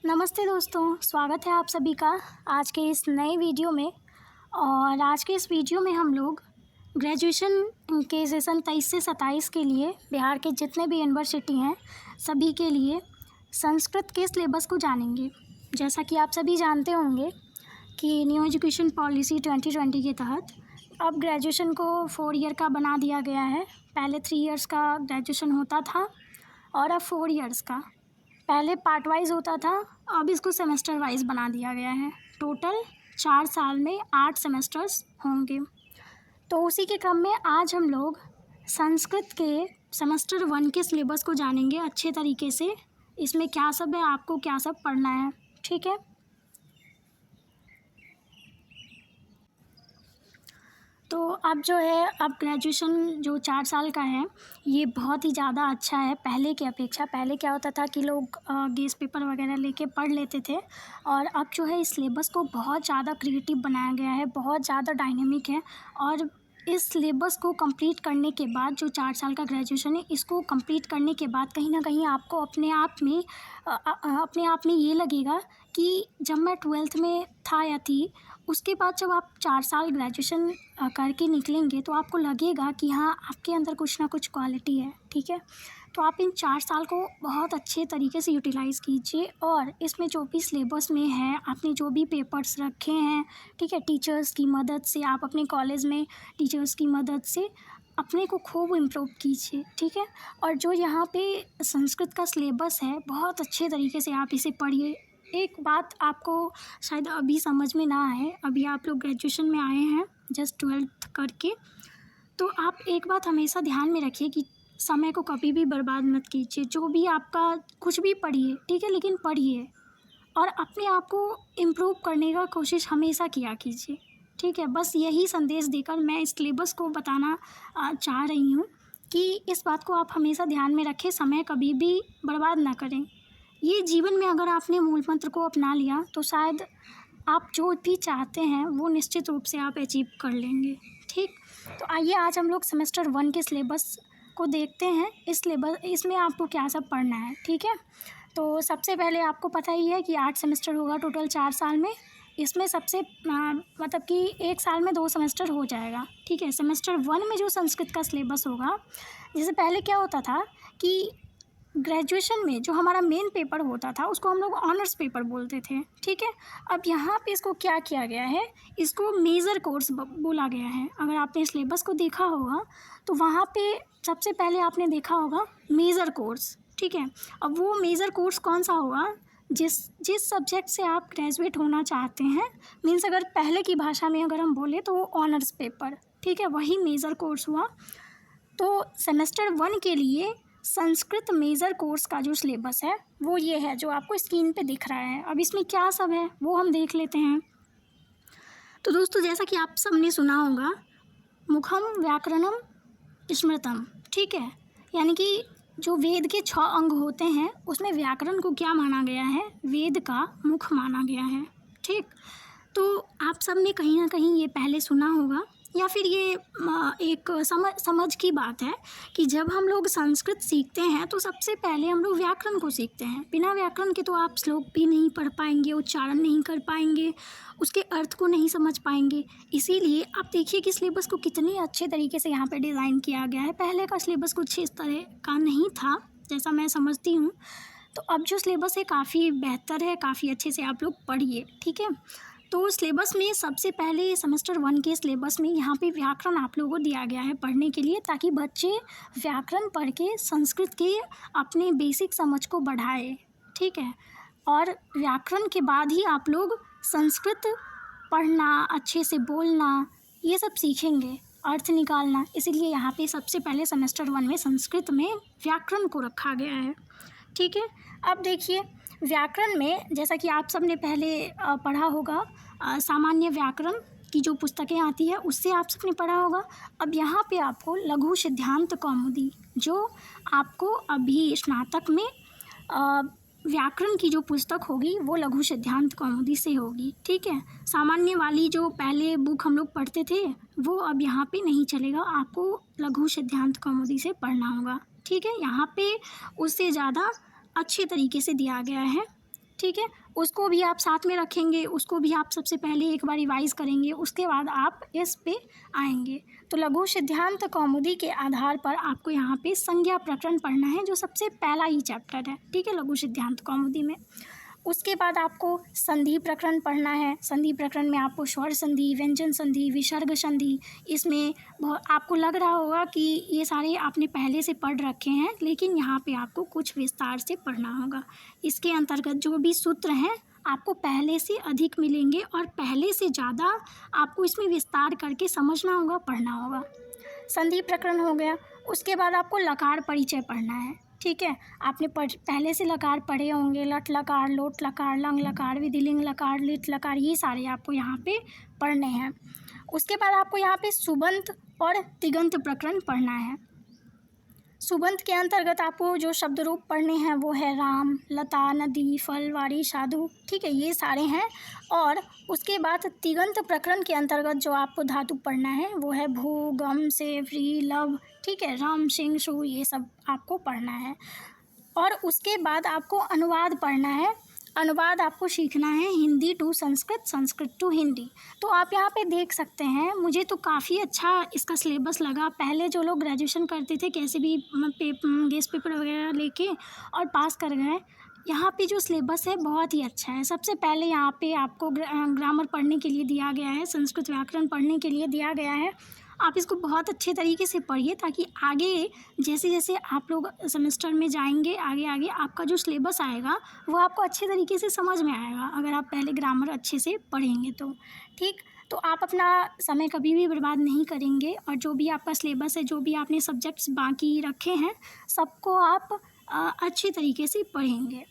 नमस्ते दोस्तों, स्वागत है आप सभी का आज के इस नए वीडियो में। और आज के इस वीडियो में हम लोग ग्रेजुएशन के सेशन 23 से 27 के लिए बिहार के जितने भी यूनिवर्सिटी हैं सभी के लिए संस्कृत के सिलेबस को जानेंगे। जैसा कि आप सभी जानते होंगे कि न्यू एजुकेशन पॉलिसी 2020 के तहत अब ग्रेजुएशन को 4 ईयर का बना दिया गया है। पहले 3 इयर्स का ग्रेजुएशन होता था और अब 4 इयर्स का। पहले पार्ट वाइज होता था, अब इसको सेमेस्टर वाइज बना दिया गया है। टोटल 4 साल में 8 सेमेस्टर्स होंगे। तो उसी के क्रम में आज हम लोग संस्कृत के सेमेस्टर 1 के सिलेबस को जानेंगे अच्छे तरीके से। इसमें क्या सब है, आपको क्या सब पढ़ना है, ठीक है। तो अब जो है, अब ग्रेजुएशन जो 4 साल का है ये बहुत ही ज़्यादा अच्छा है पहले की अपेक्षा। पहले क्या होता था कि लोग गेस पेपर वगैरह लेके पढ़ लेते थे, और अब जो है इस सिलेबस को बहुत ज़्यादा क्रिएटिव बनाया गया है, बहुत ज़्यादा डायनेमिक है। और इस सिलेबस को कंप्लीट करने के बाद जो 4 साल का ग्रेजुएशन है, इसको कंप्लीट करने के बाद कहीं ना कहीं आपको अपने आप में ये लगेगा कि जब मैं 12th में था या थी, उसके बाद जब आप 4 साल ग्रेजुएशन करके निकलेंगे तो आपको लगेगा कि हाँ, आपके अंदर कुछ ना कुछ क्वालिटी है, ठीक है। तो आप इन 4 साल को बहुत अच्छे तरीके से यूटिलाइज़ कीजिए। और इसमें जो भी सिलेबस में है, आपने जो भी पेपर्स रखे हैं, ठीक है, टीचर्स की मदद से, आप अपने कॉलेज में टीचर्स की मदद से अपने को खूब इम्प्रूव कीजिए, ठीक है। और जो यहाँ पे संस्कृत का सिलेबस है, बहुत अच्छे तरीके से आप इसे पढ़िए। एक बात आपको शायद अभी समझ में ना आए, अभी आप लोग ग्रेजुएशन में आए हैं जस्ट 12th करके, तो आप एक बात हमेशा ध्यान में रखिए कि समय को कभी भी बर्बाद मत कीजिए। जो भी आपका कुछ भी पढ़िए, ठीक है, लेकिन पढ़िए और अपने आप को इम्प्रूव करने का कोशिश हमेशा किया कीजिए, ठीक है। बस यही संदेश देकर मैं इस सिलेबस को बताना चाह रही हूँ कि इस बात को आप हमेशा ध्यान में रखें, समय कभी भी बर्बाद ना करें। ये जीवन में अगर आपने मूल मंत्र को अपना लिया तो शायद आप जो भी चाहते हैं वो निश्चित रूप से आप अचीव कर लेंगे, ठीक। तो आइए आज हम लोग सेमेस्टर 1 के सिलेबस को देखते हैं। इस सिलेबस इसमें आपको क्या सब पढ़ना है, ठीक है। तो सबसे पहले आपको पता ही है कि 8 सेमेस्टर होगा टोटल 4 साल में। इसमें सबसे मतलब कि 1 साल में 2 सेमेस्टर हो जाएगा, ठीक है। सेमेस्टर 1 में जो संस्कृत का सिलेबस होगा, जैसे पहले क्या होता था कि ग्रेजुएशन में जो हमारा मेन पेपर होता था उसको हम लोग ऑनर्स पेपर बोलते थे, ठीक है। अब यहाँ पे इसको क्या किया गया है, इसको मेजर कोर्स बोला गया है। अगर आपने सिलेबस को देखा होगा तो वहाँ पे सबसे पहले आपने देखा होगा मेजर कोर्स, ठीक है। अब वो मेजर कोर्स कौन सा होगा, जिस सब्जेक्ट से आप ग्रेजुएट होना चाहते हैं, मीन्स अगर पहले की भाषा में अगर हम बोले तो वो ऑनर्स पेपर, ठीक है, वही मेजर कोर्स हुआ। तो सेमेस्टर 1 के लिए संस्कृत मेजर कोर्स का जो सिलेबस है वो ये है जो आपको स्क्रीन पे दिख रहा है। अब इसमें क्या सब है वो हम देख लेते हैं। तो दोस्तों, जैसा कि आप सबने सुना होगा, मुखम व्याकरणम स्मृतम, ठीक है, यानी कि जो वेद के 6 अंग होते हैं उसमें व्याकरण को क्या माना गया है, वेद का मुख माना गया है, ठीक। तो आप सब ने कहीं ना कहीं ये पहले सुना होगा, या फिर ये एक समझ की बात है कि जब हम लोग संस्कृत सीखते हैं तो सबसे पहले हम लोग व्याकरण को सीखते हैं। बिना व्याकरण के तो आप श्लोक भी नहीं पढ़ पाएंगे, उच्चारण नहीं कर पाएंगे, उसके अर्थ को नहीं समझ पाएंगे। इसीलिए आप देखिए कि सिलेबस को कितने अच्छे तरीके से यहाँ पे डिज़ाइन किया गया है। पहले का सिलेबस कुछ इस तरह का नहीं था जैसा मैं समझती हूँ। तो अब जो सिलेबस है काफ़ी बेहतर है, काफ़ी अच्छे से आप लोग पढ़िए, ठीक है। तो सिलेबस में सबसे पहले सेमेस्टर 1 के सिलेबस में यहाँ पे व्याकरण आप लोगों को दिया गया है पढ़ने के लिए, ताकि बच्चे व्याकरण पढ़ के संस्कृत के अपने बेसिक समझ को बढ़ाए, ठीक है। और व्याकरण के बाद ही आप लोग संस्कृत पढ़ना, अच्छे से बोलना, ये सब सीखेंगे, अर्थ निकालना। इसीलिए यहाँ पे सबसे पहले सेमेस्टर 1 में संस्कृत में व्याकरण को रखा गया है, ठीक है। अब देखिए, व्याकरण में जैसा कि आप सब ने पहले पढ़ा होगा, सामान्य व्याकरण की जो पुस्तकें आती है उससे आप सब ने पढ़ा होगा। अब यहाँ पे आपको लघु सिद्धांत कौमुदी, जो आपको अभी स्नातक में व्याकरण की जो पुस्तक होगी वो लघु सिद्धांत कौमुदी से होगी, ठीक है। सामान्य वाली जो पहले बुक हम लोग पढ़ते थे वो अब यहाँ पे नहीं चलेगा, आपको लघु सिद्धांत कौमुदी से पढ़ना होगा, ठीक है। यहाँ पे उससे ज़्यादा अच्छे तरीके से दिया गया है ठीक है, उसको भी आप साथ में रखेंगे, उसको भी आप सबसे पहले एक बार रिवाइज़ करेंगे, उसके बाद आप इस पे आएंगे। तो लघु सिद्धांत कौमुदी के आधार पर आपको यहाँ पे संज्ञा प्रकरण पढ़ना है, जो सबसे पहला ही चैप्टर है, ठीक है, लघु सिद्धांत कौमुदी में। उसके बाद आपको संधि प्रकरण पढ़ना है। संधि प्रकरण में आपको स्वर संधि, व्यंजन संधि, विसर्ग संधि, इसमें आपको लग रहा होगा कि ये सारे आपने पहले से पढ़ रखे हैं, लेकिन यहाँ पे आपको कुछ विस्तार से पढ़ना होगा। इसके अंतर्गत जो भी सूत्र हैं आपको पहले से अधिक मिलेंगे और पहले से ज़्यादा आपको इसमें विस्तार करके समझना होगा, पढ़ना होगा। संधि प्रकरण हो गया। उसके बाद आपको लकार परिचय पढ़ना है, ठीक है। आपने पहले से लकार पढ़े होंगे, लट लकार, लोट लकार, लंग लकार, विधिलिंग लकार, लिट लकार, ये सारे आपको यहाँ पे पढ़ने हैं। उसके बाद आपको यहाँ पे सुबंत और तिगंत प्रकरण पढ़ना है। सुबंत के अंतर्गत आपको जो शब्द रूप पढ़ने हैं वो है राम, लता, नदी, फल, वारी, साधु, ठीक है, ये सारे हैं। और उसके बाद तिगंत प्रकरण के अंतर्गत जो आपको धातु पढ़ना है वो है भू, गम, से, व्री, लव, ठीक है, राम, सिंह, शु, ये सब आपको पढ़ना है। और उसके बाद आपको अनुवाद पढ़ना है। अनुवाद आपको सीखना है हिंदी टू संस्कृत, संस्कृत टू हिंदी। तो आप यहाँ पे देख सकते हैं, मुझे तो काफ़ी अच्छा इसका सिलेबस लगा। पहले जो लोग ग्रेजुएशन करते थे कैसे भी गेस्ट पेपर वगैरह लेके और पास कर गए, यहाँ पे जो सिलेबस है बहुत ही अच्छा है। सबसे पहले यहाँ पे आपको ग्रामर पढ़ने के लिए दिया गया है, संस्कृत व्याकरण पढ़ने के लिए दिया गया है। आप इसको बहुत अच्छे तरीके से पढ़िए, ताकि आगे जैसे जैसे आप लोग सेमेस्टर में जाएंगे आगे आगे आपका जो सिलेबस आएगा वो आपको अच्छे तरीके से समझ में आएगा, अगर आप पहले ग्रामर अच्छे से पढ़ेंगे तो, ठीक। तो आप अपना समय कभी भी बर्बाद नहीं करेंगे, और जो भी आपका सिलेबस है, जो भी आपने सब्जेक्ट्स बाकी रखे हैं, सबको आप अच्छे तरीके से पढ़ेंगे।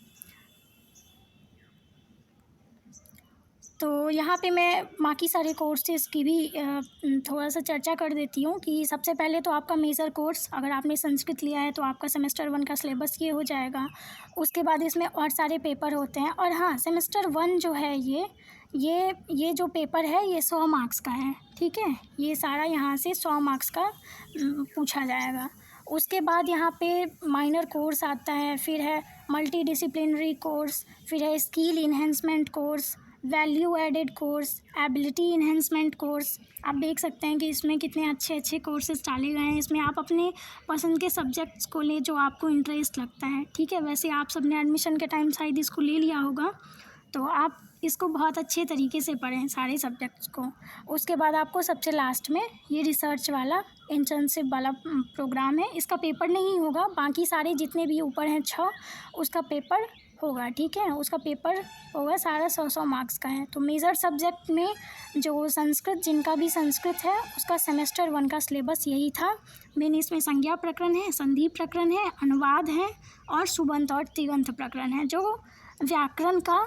तो यहाँ पे मैं बाकी सारे कोर्सेज़ की भी थोड़ा सा चर्चा कर देती हूँ कि सबसे पहले तो आपका मेजर कोर्स, अगर आपने संस्कृत लिया है तो आपका सेमेस्टर 1 का सिलेबस ये हो जाएगा। उसके बाद इसमें और सारे पेपर होते हैं। और हाँ, सेमेस्टर 1 जो है ये जो पेपर है ये 100 मार्क्स का है, ठीक है। ये सारा यहाँ से 100 मार्क्स का पूछा जाएगा। उसके बाद यहाँ पे माइनर कोर्स आता है, फिर है मल्टी डिसिप्लिनरी कोर्स, फिर है skill enhancement course, value added course, ability enhancement course. आप देख सकते हैं कि इसमें कितने अच्छे अच्छे कोर्सेज डाले गए हैं। इसमें आप अपने पसंद के सब्जेक्ट्स को ले जो आपको इंटरेस्ट लगता है, ठीक है। वैसे आप सबने एडमिशन के टाइम शायद इसको ले लिया होगा, तो आप इसको बहुत अच्छे तरीके से पढ़ें सारे सब्जेक्ट्स को। उसके बाद आपको सबसे लास्ट में ये रिसर्च वाला इंटर्नशिप वाला प्रोग्राम है। इसका पेपर नहीं होगा, बाकी सारे जितने भी ऊपर हैं 6, उसका पेपर होगा, ठीक है। उसका पेपर होगा, सारा 100 मार्क्स का है। तो मेजर सब्जेक्ट में जो संस्कृत, जिनका भी संस्कृत है, उसका सेमेस्टर 1 का सिलेबस यही था। मैंने इसमें संज्ञा प्रकरण है, संधि प्रकरण है, अनुवाद है और सुबंत और तिगंत प्रकरण है, जो व्याकरण का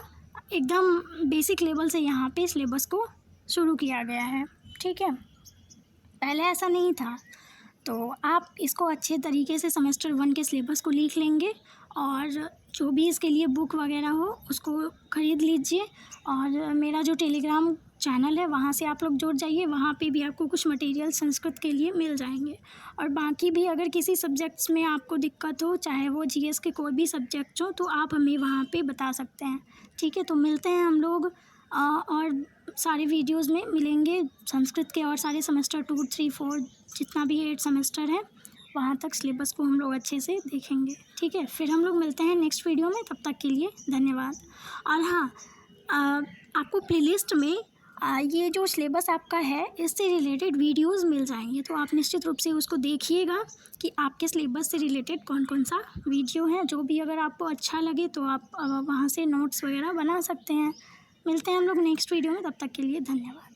एकदम बेसिक लेवल से यहाँ पे सिलेबस को शुरू किया गया है, ठीक है। पहले ऐसा नहीं था। तो आप इसको अच्छे तरीके से सेमेस्टर 1 के सिलेबस को लिख लेंगे, और जो भी इसके लिए बुक वगैरह हो उसको ख़रीद लीजिए। और मेरा जो टेलीग्राम चैनल है वहाँ से आप लोग जुड़ जाइए, वहाँ पे भी आपको कुछ मटेरियल संस्कृत के लिए मिल जाएंगे। और बाकी भी अगर किसी सब्जेक्ट्स में आपको दिक्कत हो, चाहे वो जीएस के कोई भी सब्जेक्ट हो, तो आप हमें वहाँ पे बता सकते हैं, ठीक है। तो मिलते हैं हम लोग और सारे वीडियोज़ में मिलेंगे संस्कृत के, और सारे सेमेस्टर 2, 3, 4 जितना भी 8 सेमेस्टर है वहाँ तक सिलेबस को हम लोग अच्छे से देखेंगे, ठीक है। फिर हम लोग मिलते हैं नेक्स्ट वीडियो में, तब तक के लिए धन्यवाद। और हाँ, आपको प्लेलिस्ट में ये जो सिलेबस आपका है इससे रिलेटेड वीडियोस मिल जाएंगे, तो आप निश्चित रूप से उसको देखिएगा कि आपके सिलेबस से रिलेटेड कौन कौन सा वीडियो है। जो भी अगर आपको अच्छा लगे तो आप वहाँ से नोट्स वगैरह बना सकते हैं। मिलते हैं हम लोग नेक्स्ट वीडियो में, तब तक के लिए धन्यवाद।